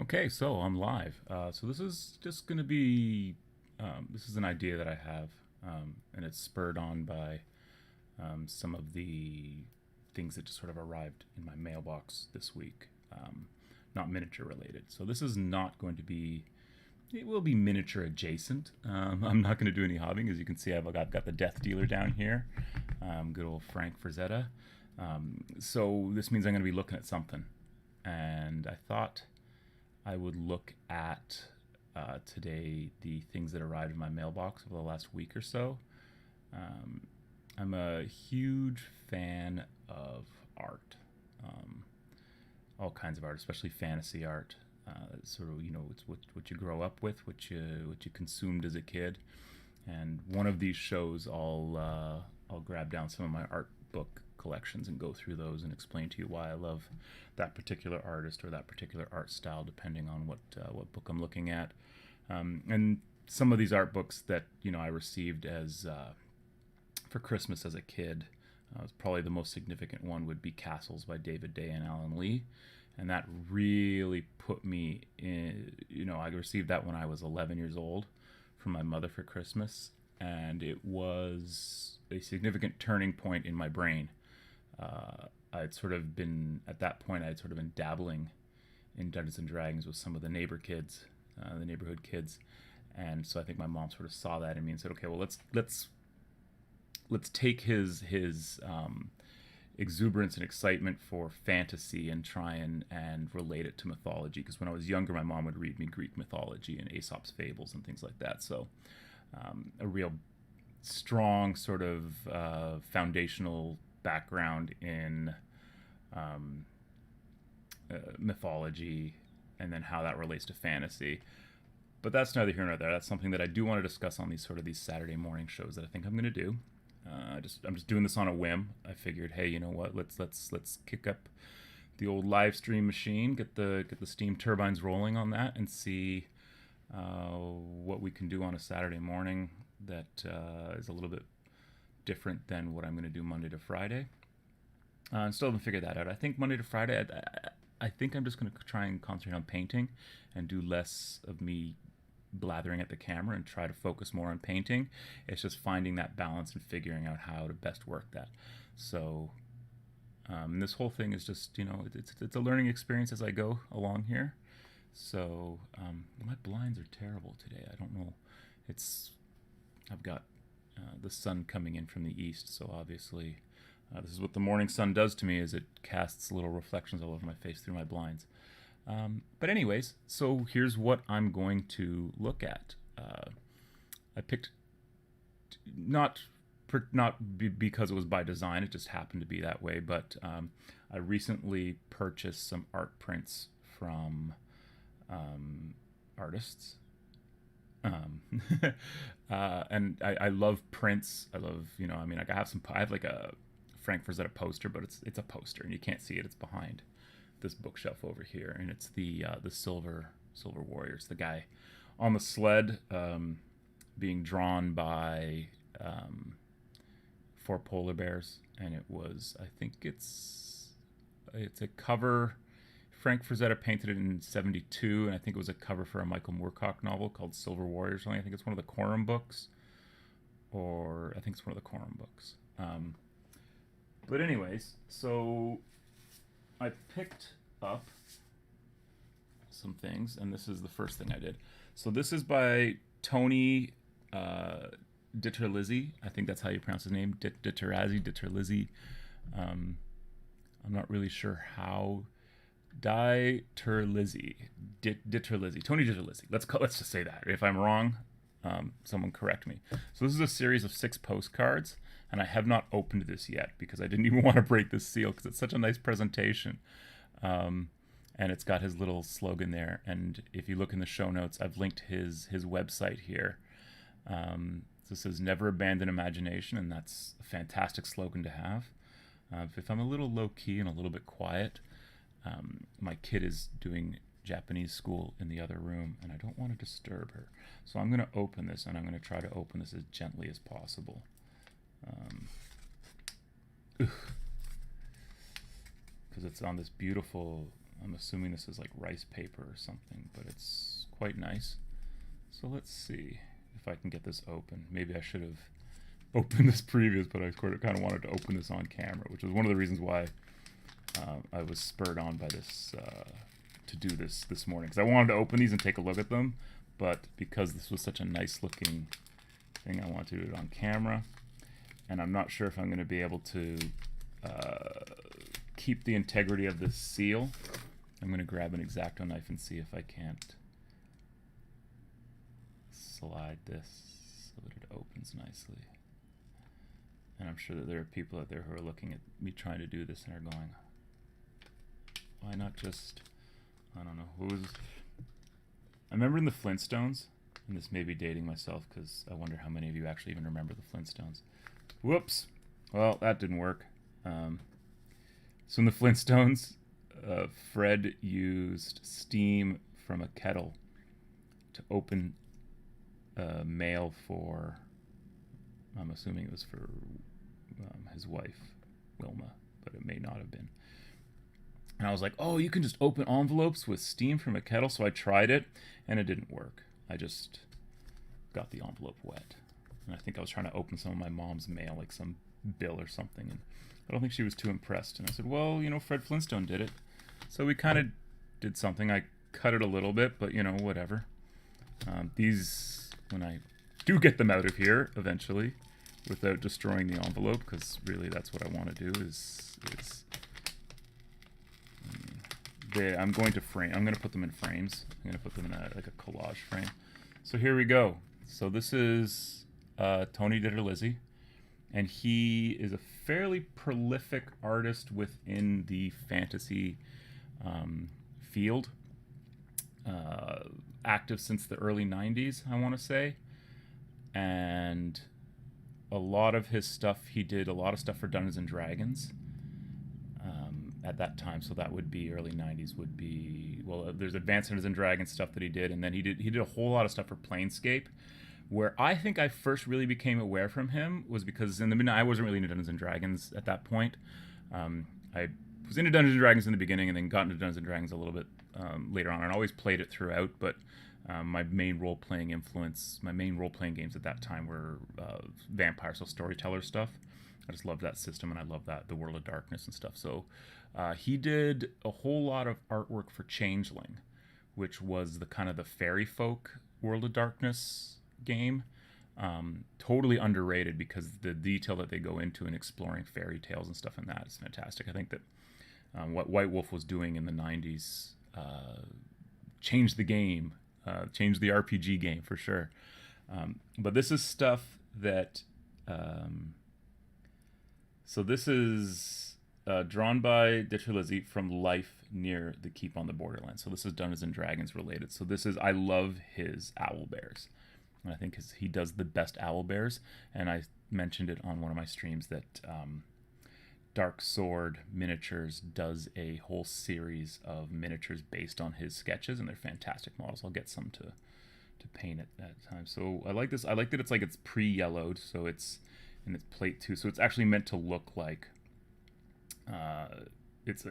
Okay, so I'm live. So this is just going to be, this is an idea that I have, and it's spurred on by some of the things that just sort of arrived in my mailbox this week, not miniature related. So this is not going to be, it will be miniature adjacent. I'm not going to do any hobbying. As you can see, I've got the Death Dealer down here, good old Frank Frazetta. So this means I'm going to be looking at something. And I thought I would look at today the things that arrived in my mailbox over the last week or so. I'm a huge fan of art, all kinds of art, especially fantasy art. Sort of, it's what you grow up with, what you consumed as a kid. And one of these shows, I'll grab down some of my art book collections and go through those and explain to you why I love that particular artist or that particular art style, depending on what book I'm looking at. And some of these art books that I received as for Christmas as a kid, probably the most significant one would be Castles by David Day and Alan Lee, and that really put me in. I received that when I was 11 years old from my mother for Christmas, and it was a significant turning point in my brain. I'd sort of been, at that point, I'd sort of been dabbling in Dungeons and Dragons with some of the neighborhood kids, and so I think my mom sort of saw that in me and said, "Okay, well, let's take his exuberance and excitement for fantasy and try and relate it to mythology." Because when I was younger, my mom would read me Greek mythology and Aesop's fables and things like that. So a real strong sort of foundational background in mythology, and then how that relates to fantasy. But that's neither here nor there. That's something that I do want to discuss on these Saturday morning shows that I think I'm going to do. I'm just doing this on a whim. I figured, hey, you know what? Let's kick up the old live stream machine, get the steam turbines rolling on that, and see what we can do on a Saturday morning that is a little bit different than what I'm going to do Monday to Friday. I still haven't figured that out. I think Monday to Friday, I think I'm just going to try and concentrate on painting and do less of me blathering at the camera and try to focus more on painting. It's just finding that balance and figuring out how to best work that. So this whole thing is just, it's a learning experience as I go along here. So my blinds are terrible today. I don't know. I've got the sun coming in from the east, so obviously this is what the morning sun does to me, is it casts little reflections all over my face through my blinds. But anyways, so here's what I'm going to look at. I picked not because it was by design, it just happened to be that way, but I recently purchased some art prints from artists. And I love prints. I love, I have like a Frank Frazetta poster, but it's a poster and you can't see it. It's behind this bookshelf over here, and it's the Silver Warriors, the guy on the sled, being drawn by 4 polar bears, and it was, I think it's a cover. Frank Frazetta painted it in '72, and I think it was a cover for a Michael Moorcock novel called Silver Warriors. I think it's one of the Quorum books, or I think it's one of the Quorum books. But anyways, so I picked up some things, and this is the first thing I did. So this is by Tony DiTerlizzi. I think that's how you pronounce his name, DiTerlizzi. I'm not really sure how. DiTerlizzi, Tony DiTerlizzi. Let's just say that. If I'm wrong, someone correct me. So this is a series of 6 postcards, and I have not opened this yet because I didn't even want to break this seal because it's such a nice presentation. And it's got his little slogan there. And if you look in the show notes, I've linked his website here. This is "Never Abandon Imagination," and that's a fantastic slogan to have. If I'm a little low key and a little bit quiet, my kid is doing Japanese school in the other room, and I don't want to disturb her. So I'm going to open this, and I'm going to try to open this as gently as possible. Because it's on this beautiful I'm assuming this is like rice paper or something, but it's quite nice. So let's see if I can get this open. Maybe I should have opened this previous, but I kind of wanted to open this on camera, which was one of the reasons why I was spurred on by this to do this morning, because I wanted to open these and take a look at them, but because this was such a nice looking thing, I wanted to do it on camera, and I'm not sure if I'm going to be able to keep the integrity of this seal. I'm going to grab an X-Acto knife and see if I can't slide this so that it opens nicely. And I'm sure that there are people out there who are looking at me trying to do this and are going, why not just, I don't know, I remember in the Flintstones, and this may be dating myself because I wonder how many of you actually even remember the Flintstones. Whoops. Well, that didn't work. So in the Flintstones, Fred used steam from a kettle to open mail for, I'm assuming it was for his wife, Wilma, but it may not have been. And I was like, oh, you can just open envelopes with steam from a kettle? So I tried it, and it didn't work. I just got the envelope wet. And I think I was trying to open some of my mom's mail, like some bill or something, and I don't think she was too impressed. And I said, well, Fred Flintstone did it. So we kind of did something. I cut it a little bit, but, whatever. These, when I do get them out of here eventually, without destroying the envelope, because really that's what I want to do is I'm going to put them in frames. I'm going to put them in like a collage frame. So here we go. So this is Tony DiTerlizzi, and he is a fairly prolific artist within the fantasy field. Active since the early 90s, I want to say. And a lot of his stuff, he did a lot of stuff for Dungeons and Dragons at that time. So that would be early 90s would be, well, there's Advanced Dungeons and Dragons stuff that he did. And then he did a whole lot of stuff for Planescape. Where I think I first really became aware from him was because in the beginning I wasn't really into Dungeons and Dragons at that point. I was into Dungeons and Dragons in the beginning, and then got into Dungeons and Dragons a little bit later on, and always played it throughout. But my main role-playing games at that time were vampire, so storyteller stuff. I just loved that system, and I loved the World of Darkness and stuff. So he did a whole lot of artwork for Changeling, which was the kind of the fairy folk World of Darkness game. Totally underrated because the detail that they go into in exploring fairy tales and stuff in that is fantastic. I think that what White Wolf was doing in the 90s changed the game, changed the RPG game for sure. But this is stuff that so this is drawn by DiTerlizzi from Life Near the Keep on the Borderlands. So this is Dungeons and Dragons related. So I love his owl bears. And I think he does the best owl bears. And I mentioned it on one of my streams that Dark Sword Miniatures does a whole series of miniatures based on his sketches, and they're fantastic models. I'll get some to paint at that time. So I like this. I like that it's pre-yellowed, so it's in its plate too. So it's actually meant to look like it's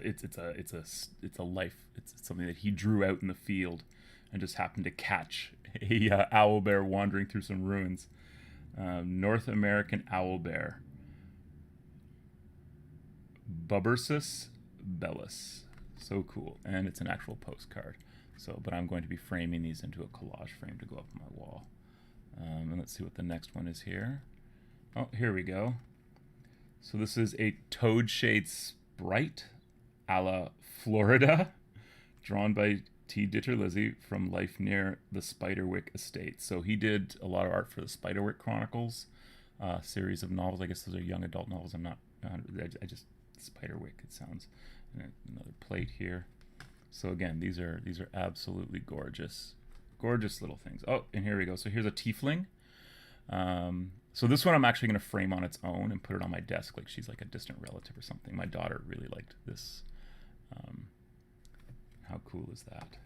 something that he drew out in the field and just happened to catch a owl bear wandering through some ruins. North American owl bear, Bubersus bellus. So cool. And it's an actual postcard. But I'm going to be framing these into a collage frame to go up on my wall. And let's see what the next one is here. Oh, here we go. So this is a Toadshade Sprite a la Florida, drawn by T. DiTerlizzi from Life Near the Spiderwick Estate. So he did a lot of art for the Spiderwick Chronicles series of novels. I guess those are young adult novels. I'm not, I just, Spiderwick, it sounds. And another plate here. So again, these are absolutely gorgeous. Gorgeous little things. Oh, and here we go. So here's a tiefling. So this one I'm actually going to frame on its own and put it on my desk like she's like a distant relative or something. My daughter really liked this. How cool is that?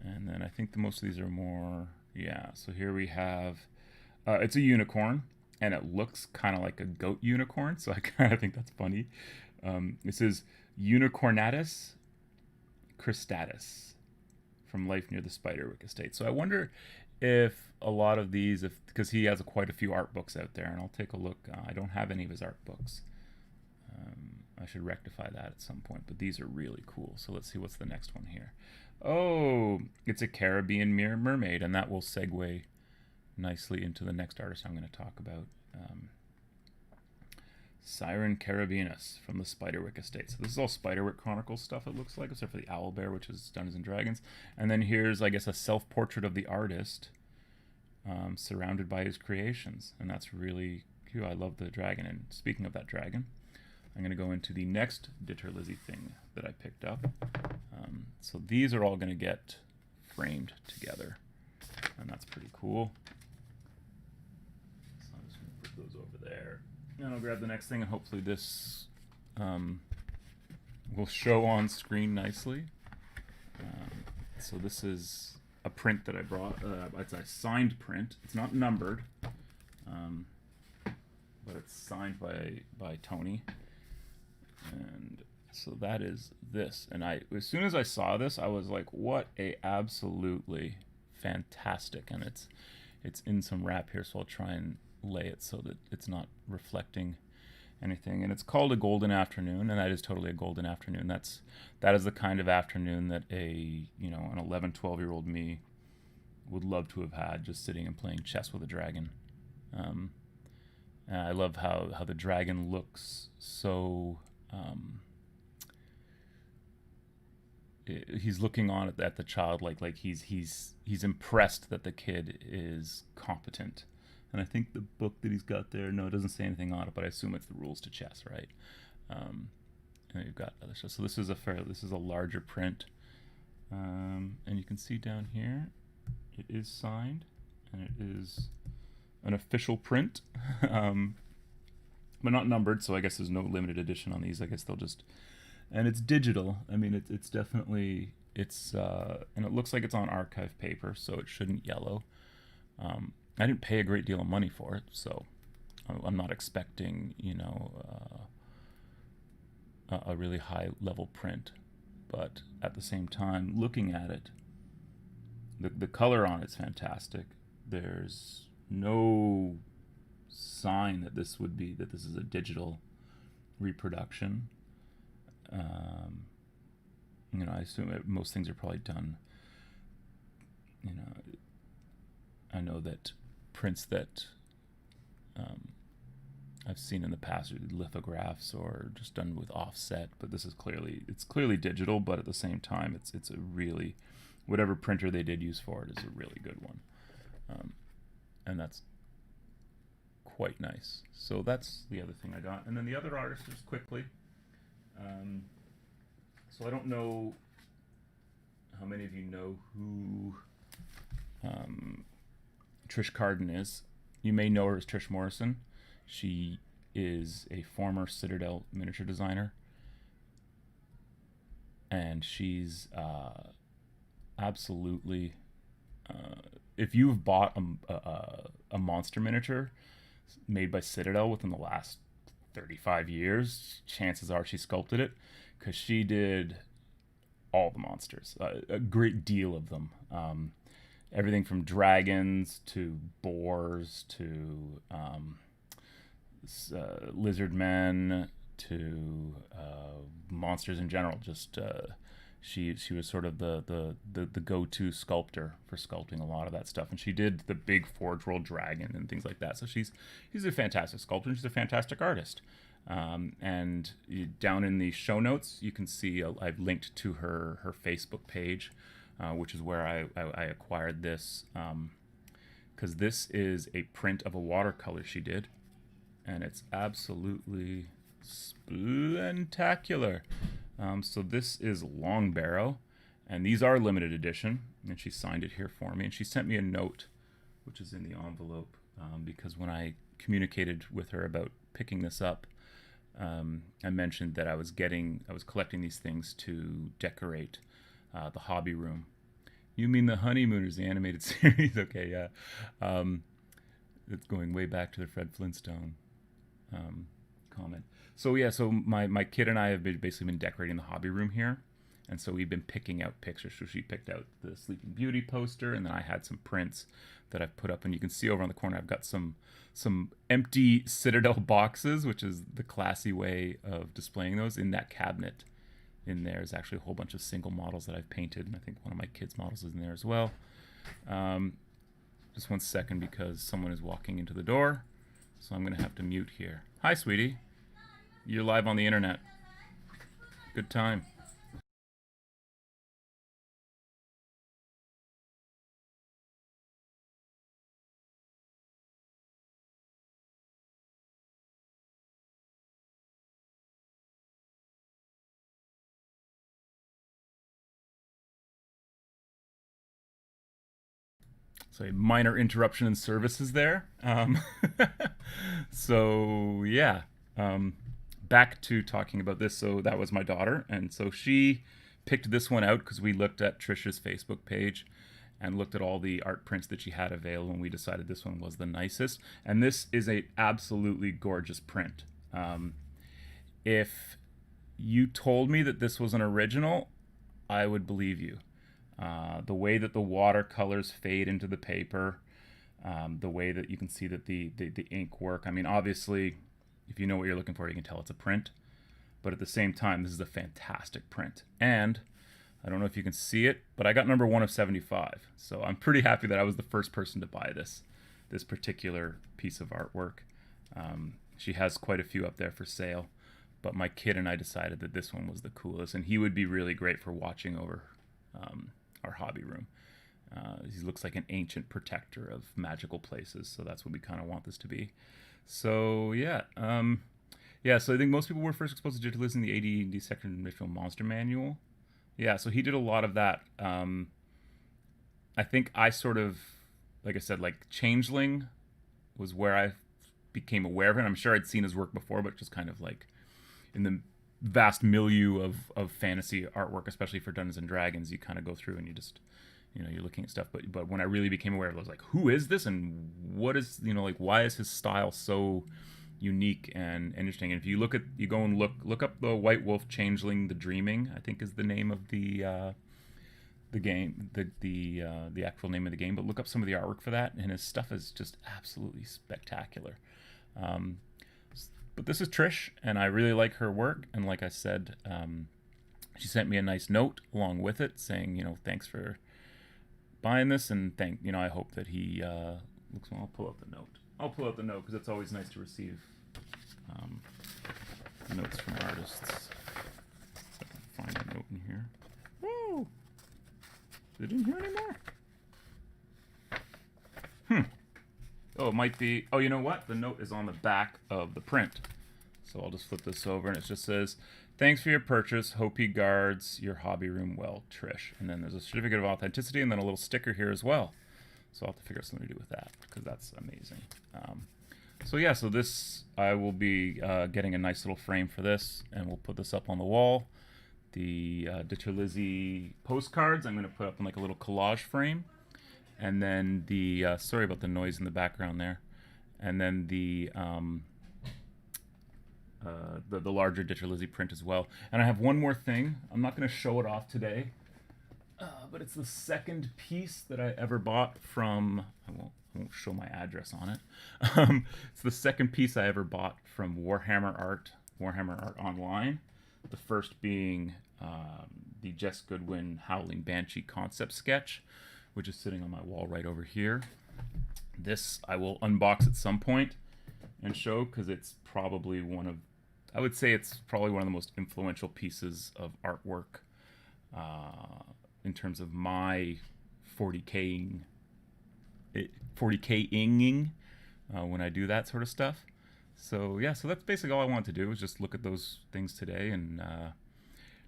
And then I think most of these are more, yeah. So here we have, it's a unicorn, and it looks kind of like a goat unicorn. So I kind of think that's funny. This is Unicornatus cristatus from Life Near the Spiderwick Estate. So I wonder if a lot of these, if because he has quite a few art books out there, and I'll take a look. I don't have any of his art books. I should rectify that at some point, but these are really cool. So let's see what's the next one here. Oh, it's a Caribbean mermaid, and that will segue nicely into the next artist I'm going to talk about. Siren Carabinus from the Spiderwick Estate. So this is all Spiderwick Chronicles stuff, it looks like, except for the owlbear, which is Dungeons and Dragons. And then here's, I guess, a self-portrait of the artist surrounded by his creations. And that's really cute. I love the dragon. And speaking of that dragon, I'm going to go into the next DiTerlizzi thing that I picked up. So these are all going to get framed together. And that's pretty cool. So I'm just going to put those over there. And I'll grab the next thing, and hopefully this will show on screen nicely. So this is a print that I brought. It's a signed print. It's not numbered, but it's signed by Tony. And so that is this. And as soon as I saw this, I was like, "What a absolutely fantastic!" And it's in some wrap here, so I'll try and lay it so that it's not reflecting anything. And it's called A Golden Afternoon, and that is totally a golden afternoon. That is the kind of afternoon that an 11, 12-year-old me would love to have had, just sitting and playing chess with a dragon. And I love how the dragon looks so he's looking on at the child like he's impressed that the kid is competent. And I think the book that he's got there, no, it doesn't say anything on it, but I assume it's the rules to chess, right? And you've got other stuff. So this is a larger print, and you can see down here, it is signed, and it is an official print, but not numbered. So I guess there's no limited edition on these. I guess they'll just, and it's digital. I mean, it's definitely and it looks like it's on archive paper, so it shouldn't yellow. I didn't pay a great deal of money for it, so I'm not expecting, a really high level print. But at the same time, looking at it, the color on it's fantastic. There's no sign that this is a digital reproduction. I assume most things are probably done. I know that prints that I've seen in the past are lithographs or just done with offset, but this is clearly digital, but at the same time it's a really, whatever printer they did use for it is a really good one, and that's quite nice. So that's the other thing I got. And then the other artist, just quickly, so I don't know how many of you know who Trish Carden is. You may know her as Trish Morrison. She is a former Citadel miniature designer, and she's absolutely. If you've bought a monster miniature made by Citadel within the last 35 years, chances are she sculpted it, because she did all the monsters, a great deal of them. Everything from dragons to boars to lizard men to monsters in general. Just she was sort of the go-to sculptor for sculpting a lot of that stuff, and she did the big Forge World dragon and things like that. So she's a fantastic sculptor, and she's a fantastic artist. And down in the show notes, you can see I've linked to her Facebook page, which is where I acquired this, because this is a print of a watercolor she did, and it's absolutely spectacular. So this is Long Barrow, and these are limited edition, and she signed it here for me, and she sent me a note, which is in the envelope, because when I communicated with her about picking this up, I mentioned that I was collecting these things to decorate the hobby room. You mean the Honeymooners, the animated series? Okay, yeah. It's going way back to the Fred Flintstone comment. So yeah, so my kid and I have basically been decorating the hobby room here, And so we've been picking out pictures. So she picked out the Sleeping Beauty poster, and then I had some prints that I've put up. And you can see over on the corner, I've got some empty Citadel boxes, which is the classy way of displaying those. In that cabinet in there is actually a whole bunch of single models that I've painted, and I think one of my kids' models is in there as well. Just 1 second, because someone is walking into the door, so I'm going to have to mute here. Hi, sweetie. You're live on the internet. Good time. So a minor interruption in services there. So yeah, back to talking about this. So that was my daughter, and so she picked this one out because we looked at Trish's Facebook page and looked at all the art prints that she had available, and we decided this one was the nicest. And this is a absolutely gorgeous print. If you told me that this was an original, I would believe you. The way that the watercolors fade into the paper, the way that you can see that the ink work. I mean, obviously, if you know what you're looking for, you can tell it's a print. But at the same time, this is a fantastic print. And I don't know if you can see it, but I got number 1 of 75. So I'm pretty happy that I was the first person to buy this particular piece of artwork. She has quite a few up there for sale, but my kid and I decided that this one was the coolest, and he would be really great for watching over our hobby room. He looks like an ancient protector of magical places, so that's what we kind of want this to be. So yeah, so I think most people were first exposed to DiTerlizzi in the AD&D Second Edition Monster Manual. Yeah, so he did a lot of that. I think I sort of, like I said, like Changeling was where I became aware of him. I'm sure I'd seen his work before, but just kind of like in the vast milieu of fantasy artwork, especially for Dungeons and Dragons, you kind of go through and you just, you're looking at stuff. But when I really became aware of it, I was like, who is this, and what is, like, why is his style so unique and interesting? And if you go and look up the White Wolf Changeling, the Dreaming, I think is the name of the game, the actual name of the game. But look up some of the artwork for that, and his stuff is just absolutely spectacular. But this is Trish, and I really like her work. And like I said, she sent me a nice note along with it saying, thanks for buying this, and I hope that he looks. Well, I'll pull out the note because it's always nice to receive notes from artists. If I can find a note in here. Woo! Is it in here anymore? Oh, it might be. Oh, you know what? The note is on the back of the print. So I'll just flip this over, and it just says, "Thanks for your purchase. Hope he guards your hobby room well, Trish." And then there's a certificate of authenticity, and then a little sticker here as well. So I'll have to figure out something to do with that, because that's amazing. So this, I will be getting a nice little frame for this, and we'll put this up on the wall. The DiTerlizzi postcards I'm going to put up in like a little collage frame. And then sorry about the noise in the background there. And then the larger DiTerlizzi print as well. And I have one more thing. I'm not going to show it off today, but it's the second piece that I ever bought from. I won't show my address on it. It's the second piece I ever bought from Warhammer Art Online. The first being the Jess Goodwin Howling Banshee concept sketch, which is sitting on my wall right over here. This I will unbox at some point and show, because it's probably I would say it's probably one of the most influential pieces of artwork in terms of my 40K-ing when I do that sort of stuff. So yeah, so that's basically all I wanted to do, was just look at those things today, and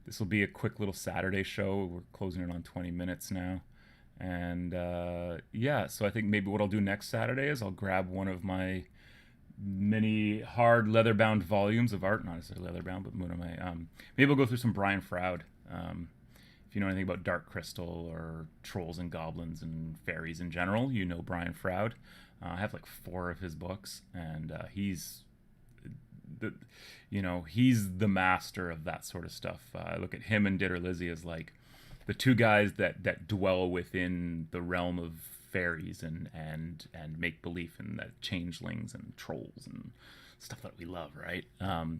this will be a quick little Saturday show. We're closing it on 20 minutes now. And yeah, so I think maybe what I'll do next Saturday is I'll grab one of my many hard leather-bound volumes of art, not necessarily leather-bound, but one of my, maybe I'll go through some Brian Froud. If you know anything about Dark Crystal or Trolls and Goblins and Fairies in general, you know Brian Froud. I have like 4 of his books, and he's he's the master of that sort of stuff. I look at him and DiTerlizzi as like the two guys that dwell within the realm of fairies and make belief in that changelings and trolls and stuff that we love, right?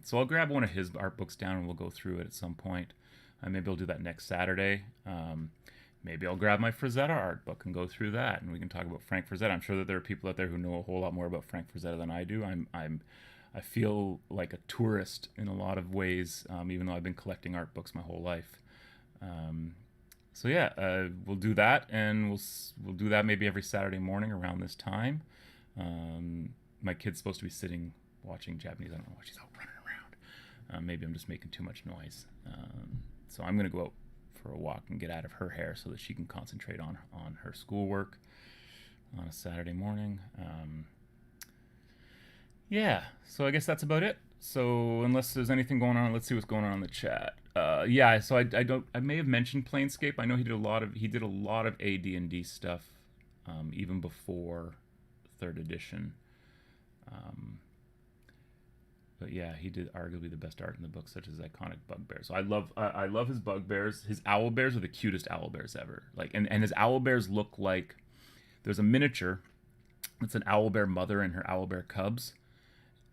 So I'll grab one of his art books down and we'll go through it at some point. Maybe I'll do that next Saturday. Maybe I'll grab my Frazetta art book and go through that, and we can talk about Frank Frazetta. I'm sure that there are people out there who know a whole lot more about Frank Frazetta than I do. I feel like a tourist in a lot of ways, even though I've been collecting art books my whole life. So yeah, we'll do that, and we'll do that maybe every Saturday morning around this time. My kid's supposed to be sitting watching Japanese. I don't know why she's out running around. Maybe I'm just making too much noise. So I'm gonna go out for a walk and get out of her hair so that she can concentrate on her schoolwork on a Saturday morning. Yeah, so I guess that's about it. So unless there's anything going on, let's see what's going on in the chat. Yeah, so I may have mentioned Planescape. I know he did a lot of AD&D stuff, even before third edition. But yeah, he did arguably the best art in the book, such as iconic bugbears. So I love his bugbears. His owlbears are the cutest owlbears ever. Like, and his owlbears look like there's a miniature. It's an owlbear mother and her owlbear cubs.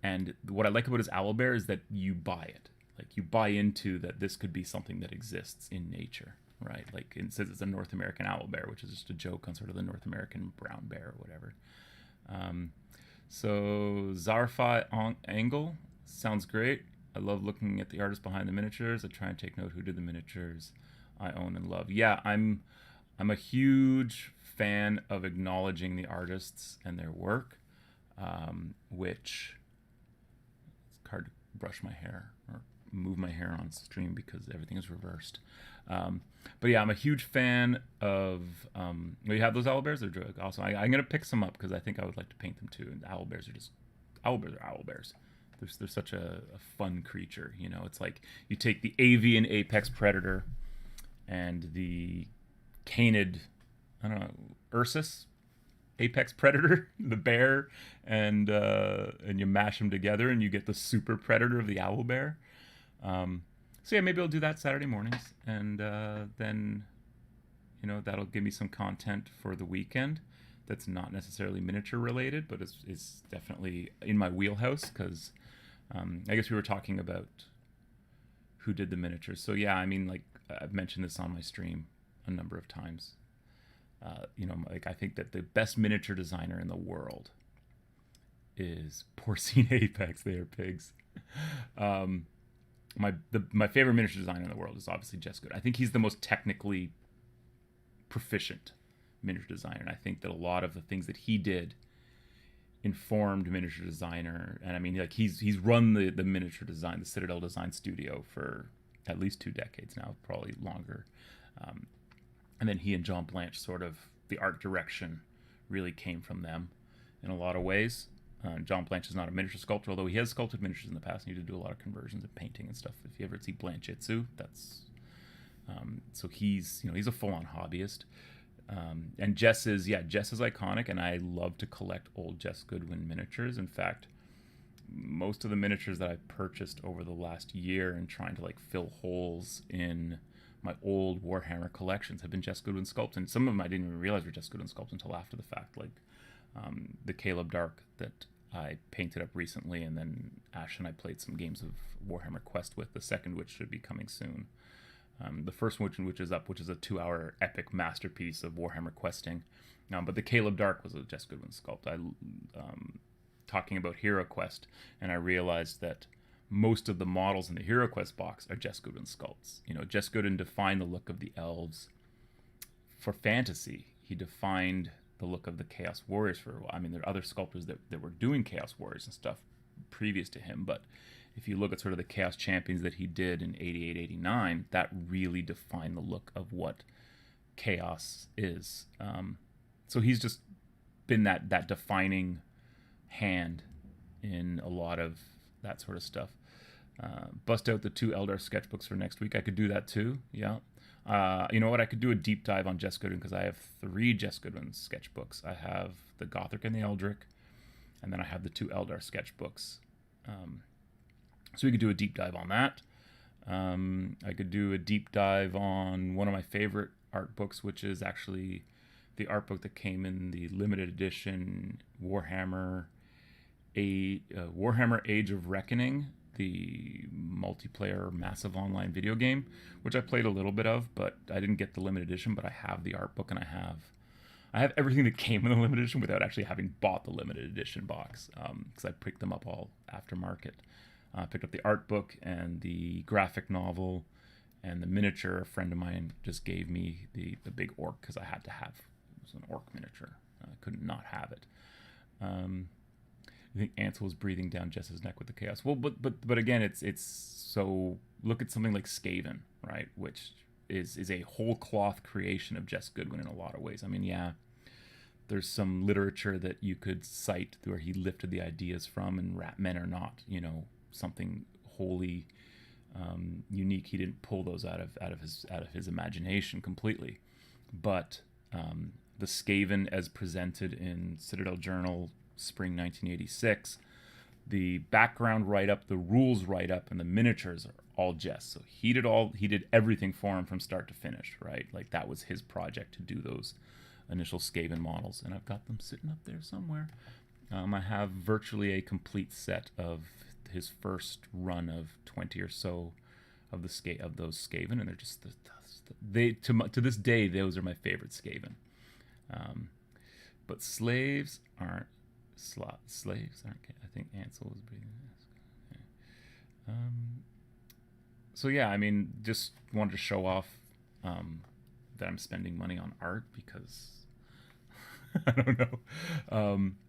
And what I like about his owlbear is that you buy it. Like, you buy into that this could be something that exists in nature, right? Like, it says it's a North American owlbear, which is just a joke on sort of the North American brown bear or whatever. So Zarfa Angle sounds great. I love looking at the artist behind the miniatures. I try and take note who did the miniatures I own and love. Yeah, I'm a huge fan of acknowledging the artists and their work, which it's hard to brush my hair or move my hair on stream because everything is reversed. But yeah, I'm a huge fan of. You have those owlbears? They're awesome. I'm gonna pick some up because I think I would like to paint them too. And owlbears are owlbears. They're such a fun creature. You know, it's like you take the avian apex predator and the canid, I don't know, Ursus apex predator, the bear, and you mash them together and you get the super predator of the owlbear. So yeah, maybe I'll do that Saturday mornings, and then that'll give me some content for the weekend that's not necessarily miniature related, but it's definitely in my wheelhouse because I guess we were talking about who did the miniatures. So yeah, I mean, like, I've mentioned this on my stream a number of times. Like, I think that the best miniature designer in the world is Porcine Apex. They are pigs. My favorite miniature designer in the world is obviously Jess Good. I think he's the most technically proficient miniature designer, and I think that a lot of the things that he did informed miniature designer. And I mean, like, he's run the miniature design, the Citadel Design Studio, for at least 2 decades now, probably longer. And then he and John Blanche, sort of the art direction really came from them in a lot of ways. John Blanche is not a miniature sculptor, although he has sculpted miniatures in the past, and he did do a lot of conversions and painting and stuff. If you ever see Blanchitsu, that's so he's a full-on hobbyist. And Jess is iconic, and I love to collect old Jess Goodwin miniatures. In fact, most of the miniatures that I've purchased over the last year and trying to like fill holes in my old Warhammer collections have been Jess Goodwin sculpts, and some of them I didn't even realize were Jess Goodwin sculpts until after the fact, like the Caleb Dark that I painted up recently, and then Ash and I played some games of Warhammer Quest with, the second which should be coming soon. The first one, which is up, which is a 2-hour epic masterpiece of Warhammer questing. But the Caleb Dark was a Jess Goodwin sculpt. Talking about Hero Quest, and I realized that most of the models in the Hero Quest box are Jess Goodwin sculpts. Jess Goodwin defined the look of the elves for fantasy. He defined the look of the Chaos Warriors for a while. I mean, there are other sculptors that were doing Chaos Warriors and stuff previous to him, but if you look at sort of the Chaos Champions that he did in 88, 89, that really defined the look of what Chaos is. So he's just been that defining hand in a lot of that sort of stuff. Bust out the 2 Eldar sketchbooks for next week. I could do that too, yeah. You know what? I could do a deep dive on Jess Goodwin because I have 3 Jess Goodwin sketchbooks. I have the Gothric and the Eldric, and then I have the 2 Eldar sketchbooks. So we could do a deep dive on that. I could do a deep dive on one of my favorite art books, which is actually the art book that came in the limited edition Warhammer Age of Reckoning, the multiplayer massive online video game, which I played a little bit of, but I didn't get the limited edition. But I have the art book, and I have everything that came in the limited edition without actually having bought the limited edition box, because I picked them up all aftermarket. I picked up the art book and the graphic novel and the miniature. A friend of mine just gave me the big orc because I had to have it. Was an orc miniature. I couldn't not have it. I think Ansel was breathing down Jess's neck with the chaos. Well, but again, it's so look at something like Skaven, right, which is a whole cloth creation of Jess Goodwin in a lot of ways. I mean, yeah, there's some literature that you could cite where he lifted the ideas from, and Rat Men are not, something wholly unique. He didn't pull those out of his imagination completely. But the Skaven as presented in Citadel Journal, spring 1986, the background write-up, the rules write-up, and the miniatures are all Jess. So he did everything for him from start to finish, right? Like that was his project to do those initial Skaven models, and I've got them sitting up there somewhere. I have virtually a complete set of his first run of 20 or so of those Skaven, and they're just to this day, those are my favorite Skaven. But slaves aren't. Slaves aren't. I think Ansel was breathing. Okay. So yeah, I mean, just wanted to show off that I'm spending money on art because I don't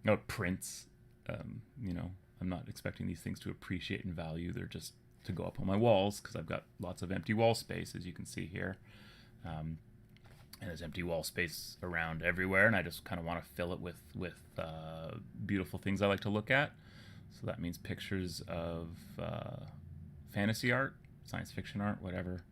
know. Prints. I'm not expecting these things to appreciate in value. They're just to go up on my walls because I've got lots of empty wall space, as you can see here. And there's empty wall space around everywhere, and I just kind of want to fill it with beautiful things I like to look at. So that means pictures of fantasy art, science fiction art, whatever.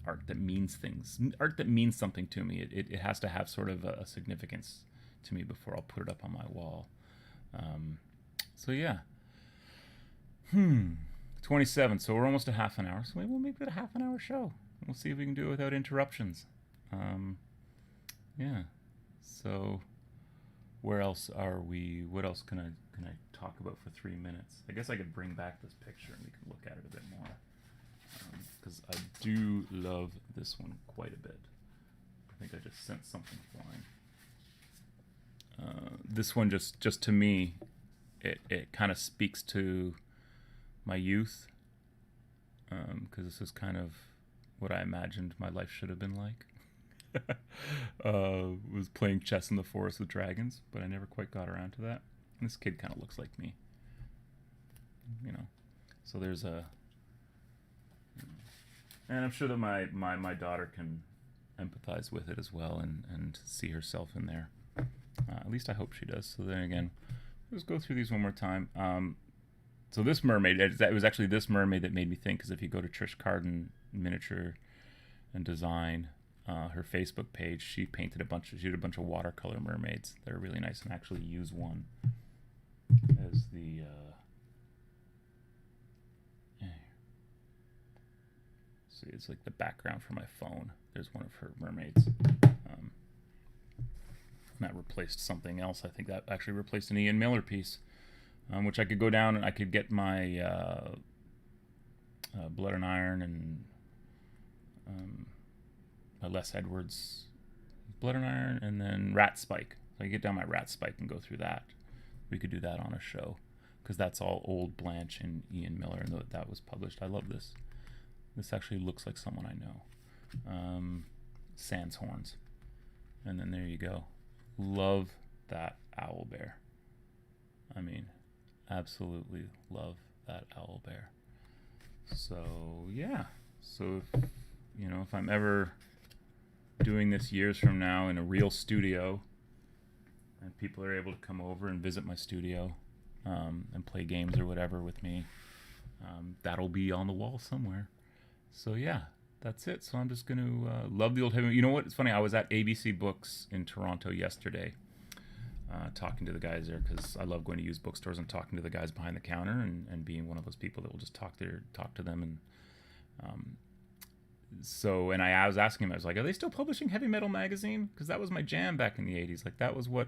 Art that means things, art that means something to me. It has to have sort of a significance to me before I'll put it up on my wall. So yeah. 27. So we're almost a half an hour. So maybe we'll make it a half an hour show. We'll see if we can do it without interruptions. Yeah. So where else are we? What else can I talk about for 3 minutes? I guess I could bring back this picture and we can look at it a bit more. Because I do love this one quite a bit. I think I just sent something flying. This one just to me, it kind of speaks to my youth. Because this is kind of what I imagined my life should have been like. Was playing chess in the forest with dragons, but I never quite got around to that. And this kid kind of looks like me. So there's a... And I'm sure that my daughter can empathize with it as well and see herself in there. At least I hope she does. So then again, let's go through these one more time. So this mermaid, it was actually this mermaid that made me think, because if you go to Trish Carden Miniature and Design, her Facebook page, she did a bunch of watercolor mermaids. They're really nice, and actually use one as the... See, it's like the background for my phone. There's one of her mermaids. That replaced something else. I think that actually replaced an Ian Miller piece, which I could go down and I could get my Blood and Iron and my Les Edwards Blood and Iron, and then Rat Spike. So I get down my Rat Spike and go through that. We could do that on a show, because that's all old Blanche and Ian Miller, and that was published. I love this. This actually looks like someone I know. Sans horns. And then there you go. Love that owl bear. I mean, absolutely love that owl bear. So, yeah. So, if I'm ever doing this years from now in a real studio, and people are able to come over and visit my studio and play games or whatever with me, that'll be on the wall somewhere. So yeah, that's it. So I'm just going to love the old heavy. You know what? It's funny. I was at ABC Books in Toronto yesterday. talking to the guys there, because I love going to used bookstores and talking to the guys behind the counter, and being one of those people that will just talk to them. And um, and I was asking him, I was like, are they still publishing Heavy Metal magazine? Because that was my jam back in the 80s. Like, that was what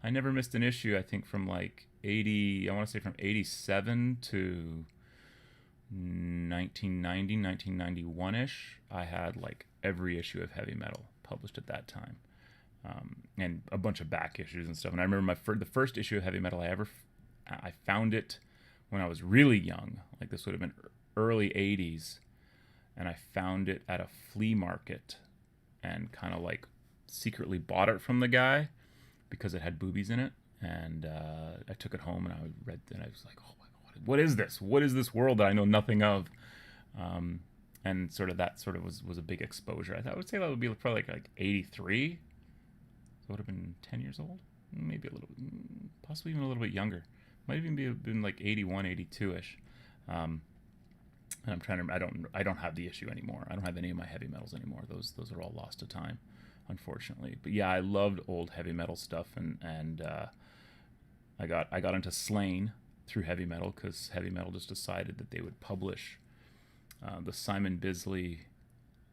I never missed an issue. I think from like 80, I want to say from 87 to 1990, 1991-ish, I had like every issue of Heavy Metal published at that time, and a bunch of back issues and stuff. And I remember the first issue of Heavy Metal I found it when I was really young. Like, this would have been early 80s, and I found it at a flea market and kind of like secretly bought it from the guy because it had boobies in it. And I took it home and I read it, and I was like, oh my God, what is this? What is this world that I know nothing of? And that was a big exposure. I would say that would be probably like 83. So I would have been 10 years old, maybe a little, possibly even a little bit younger. Might even been like 81, 82-ish. And I'm trying to. I don't have the issue anymore. I don't have any of my Heavy Metals anymore. Those are all lost to time, unfortunately. But yeah, I loved old Heavy Metal stuff, and I got into Slain through Heavy Metal, because Heavy Metal just decided that they would publish the Simon Bisley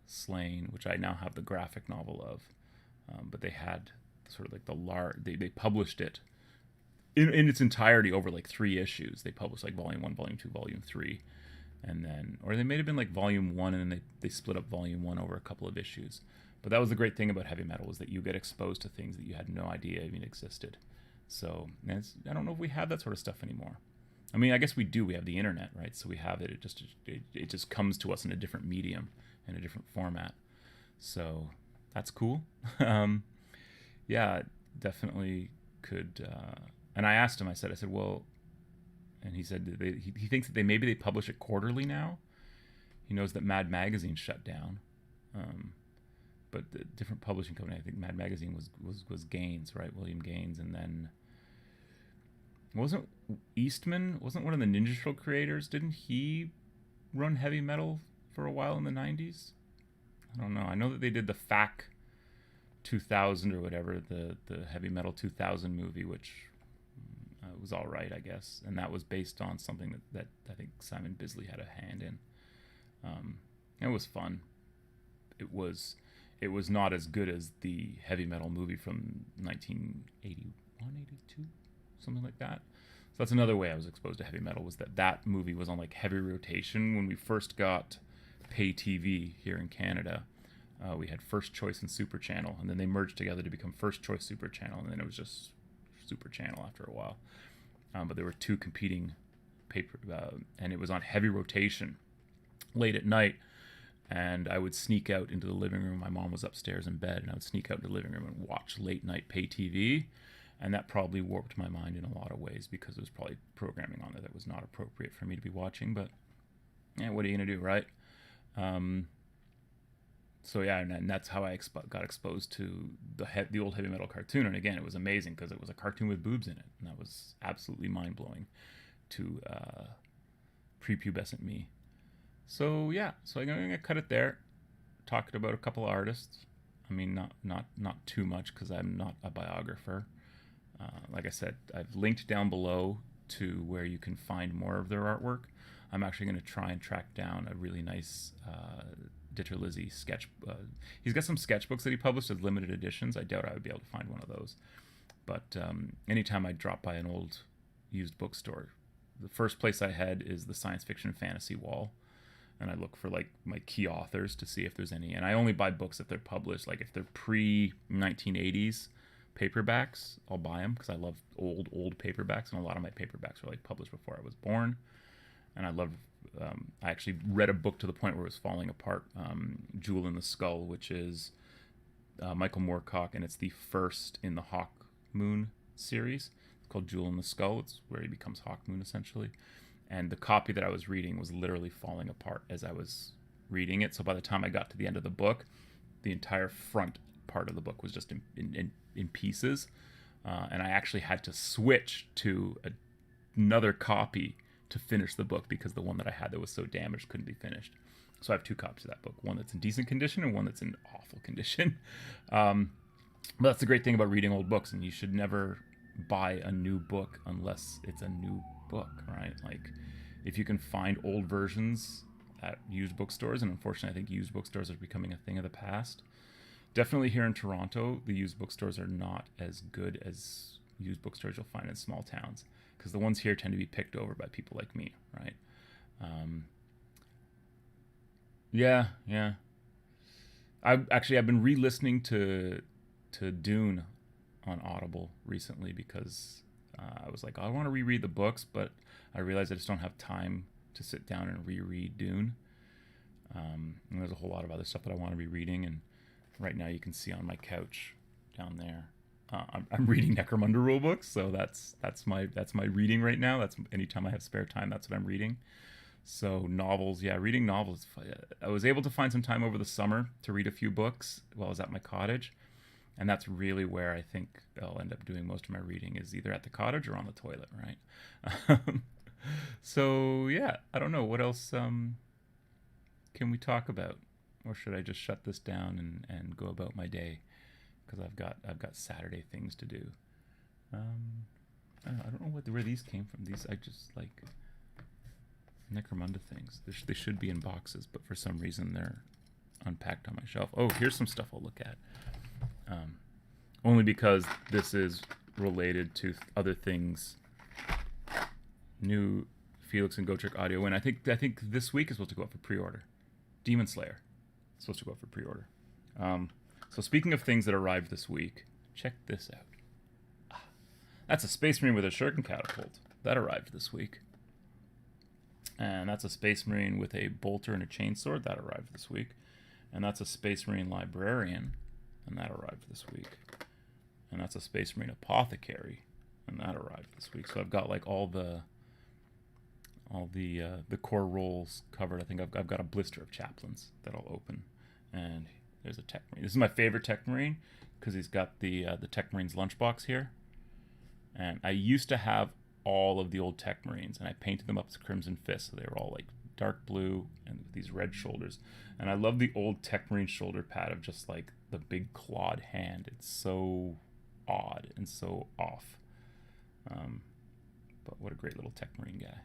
Slain, which I now have the graphic novel of. But they had sort of like they published it in its entirety over like 3 issues. They published like Volume 1, Volume 2, Volume 3. And then, or they may have been like Volume 1, and then they split up Volume 1 over a couple of issues. But that was the great thing about Heavy Metal, was that you get exposed to things that you had no idea even existed. So I don't know if we have that sort of stuff anymore. I mean, I guess we do. We have the internet, right? So we have it. It just comes to us in a different medium, in a different format. So that's cool. Yeah, definitely could. And I asked him. I said, well. And he said that he thinks that maybe they publish it quarterly now. He knows that Mad Magazine shut down, but the different publishing company. I think Mad Magazine was Gaines, right? William Gaines, and then wasn't one of the Ninja Scroll creators? Didn't he run Heavy Metal for a while in the 90s? I don't know. I know that they did the FAC 2000 or whatever, the Heavy Metal 2000 movie, which was all right, I guess, and that was based on something that I think Simon Bisley had a hand in. It was fun. It was not as good as the Heavy Metal movie from 1981, 82, something like that. So that's another way I was exposed to Heavy Metal, was that movie was on like heavy rotation when we first got pay TV here in Canada. We had First Choice and Super Channel, and then they merged together to become First Choice Super Channel, and then it was just Super Channel after a while. But there were 2 competing and it was on heavy rotation late at night, and I would sneak out into the living room. My mom was upstairs in bed, and I would sneak out into the living room and watch late night pay TV, and that probably warped my mind in a lot of ways, because there was probably programming on there that was not appropriate for me to be watching, but yeah, what are you going to do, right? So yeah, and that's how I got exposed to the old Heavy Metal cartoon. And again, it was amazing, because it was a cartoon with boobs in it, and that was absolutely mind-blowing to prepubescent me. So yeah, so I'm gonna cut it there. Talked about a couple of artists. I mean, not too much, because I'm not a biographer. Like I said, I've linked down below to where you can find more of their artwork. I'm actually going to try and track down a really nice DiTerlizzi sketch. He's got some sketchbooks that he published as limited editions. I doubt I would be able to find one of those. But anytime I drop by an old used bookstore, the first place I head is the science fiction and fantasy wall. And I look for like my key authors to see if there's any. And I only buy books if they're published. Like if they're pre-1980s paperbacks, I'll buy them, because I love old paperbacks. And a lot of my paperbacks were like published before I was born. And I actually read a book to the point where it was falling apart, Jewel in the Skull, which is Michael Moorcock, and it's the first in the Hawk Moon series. It's called Jewel in the Skull. It's where he becomes Hawk Moon, essentially. And the copy that I was reading was literally falling apart as I was reading it. So by the time I got to the end of the book, the entire front part of the book was just in pieces. And I actually had to switch to another copy to finish the book, because the one that I had that was so damaged couldn't be finished. So I have 2 copies of that book, one that's in decent condition and one that's in awful condition. But that's the great thing about reading old books, and you should never buy a new book unless it's a new book, right? Like, if you can find old versions at used bookstores, and unfortunately I think used bookstores are becoming a thing of the past. Definitely here in Toronto, the used bookstores are not as good as used bookstores you'll find in small towns, because the ones here tend to be picked over by people like me, right? Yeah. I've been re-listening to Dune on Audible recently because I was like, I want to reread the books, but I realized I just don't have time to sit down and reread Dune. And there's a whole lot of other stuff that I want to be reading, and right now you can see on my couch down there, I'm reading Necromunda rulebooks, so that's my reading right now. That's anytime I have spare time, that's what I'm reading. So novels, yeah, reading novels. I was able to find some time over the summer to read a few books while I was at my cottage, and that's really where I think I'll end up doing most of my reading, is either at the cottage or on the toilet, right? So yeah, I don't know what else can we talk about, or should I just shut this down and go about my day, because I've got Saturday things to do. I don't know where these came from. These, I just like Necromunda things. They should be in boxes, but for some reason they're unpacked on my shelf. Oh, here's some stuff I'll look at. Only because this is related to other things. New Felix and Gotrek audio, and I think this week is supposed to go up for pre-order. Demon Slayer is supposed to go up for pre-order. So speaking of things that arrived this week, check this out. That's a Space Marine with a shuriken catapult. That arrived this week. And that's a Space Marine with a bolter and a chainsword. That arrived this week. And that's a Space Marine librarian, and that arrived this week. And that's a Space Marine apothecary, and that arrived this week. So I've got like all the core roles covered. I think I've got a blister of chaplains that I'll open, and there's a Tech Marine. This is my favorite Tech Marine because he's got the Tech Marine's lunchbox here. And I used to have all of the old Tech Marines, and I painted them up to Crimson Fist, so they were all like dark blue and with these red shoulders. And I love the old Tech Marine shoulder pad of just like the big clawed hand. It's so odd and so off. But what a great little Tech Marine guy.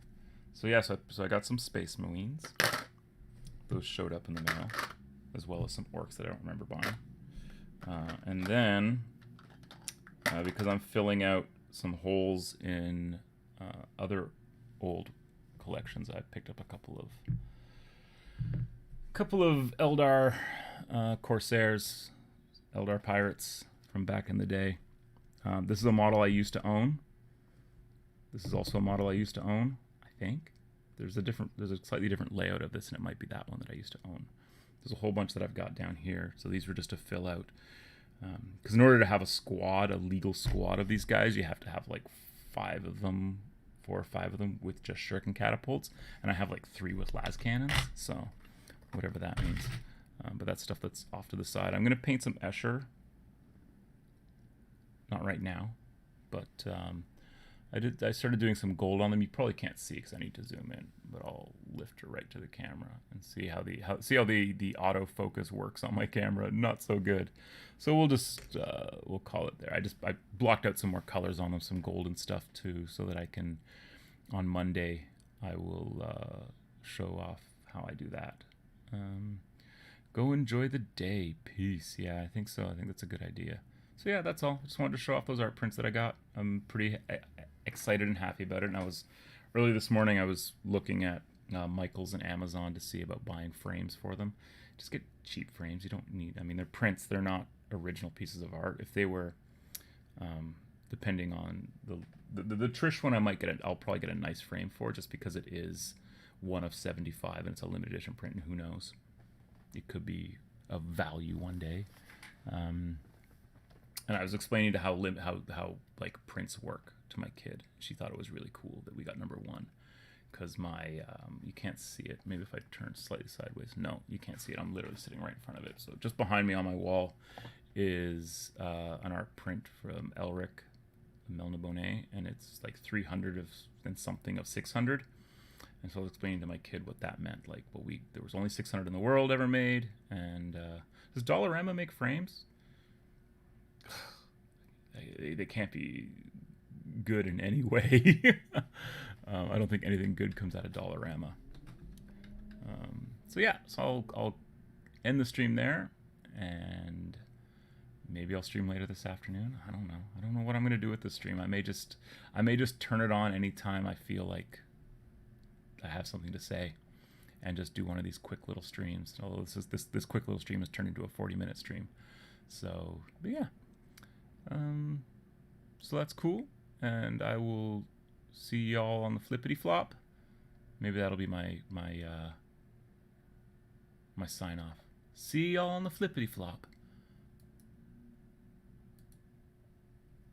So yeah, so I got some Space Marines. Those showed up in the mail, as well as some orcs that I don't remember buying. And then, because I'm filling out some holes in other old collections, I picked up a couple of Eldar Corsairs, Eldar Pirates from back in the day. This is a model I used to own. This is also a model I used to own, I think. There's a slightly different layout of this, and it might be that one that I used to own. There's a whole bunch that I've got down here, so these were just to fill out. Because in order to have a legal squad of these guys, you have to have like 4 or 5 of them with just shuriken catapults, and I have like 3 with las cannons, so whatever that means. But that's stuff that's off to the side. I'm going to paint some Escher. Not right now, but I started doing some gold on them. You probably can't see because I need to zoom in, but I'll lift her right to the camera and see how the autofocus works on my camera. Not so good. So we'll call it there. I blocked out some more colors on them, some gold and stuff too, so that I can, on Monday, I will show off how I do that. Go enjoy the day. Peace. Yeah, I think so. I think that's a good idea. So yeah, that's all. Just wanted to show off those art prints that I got. I'm pretty excited and happy about it. And early this morning, I was looking at Michaels and Amazon to see about buying frames for them. Just get cheap frames. You don't need, they're prints. They're not original pieces of art. If they were, depending on the Trish one, I'll probably get a nice frame for, just because it is one of 75 and it's a limited edition print, and who knows, it could be of value one day. And I was explaining to how like prints work to my kid. She thought it was really cool that we got number 1, because my you can't see it. Maybe if I turn slightly sideways. No, you can't see it. I'm literally sitting right in front of it. So just behind me on my wall is an art print from Elric Melniboné, and it's like 300 and something of 600. And so I was explaining to my kid what that meant. Like, there was only 600 in the world ever made. And does Dollarama make frames? They can't be good in any way. I don't think anything good comes out of Dollarama. So yeah, so I'll end the stream there, and maybe I'll stream later this afternoon. I don't know. I don't know what I'm gonna do with this stream. I may just turn it on anytime I feel like I have something to say, and just do one of these quick little streams. Although this quick little stream has turned into a 40-minute stream. So, but yeah. So that's cool, and I will see y'all on the flippity flop. Maybe that'll be my sign off. See y'all on the flippity flop.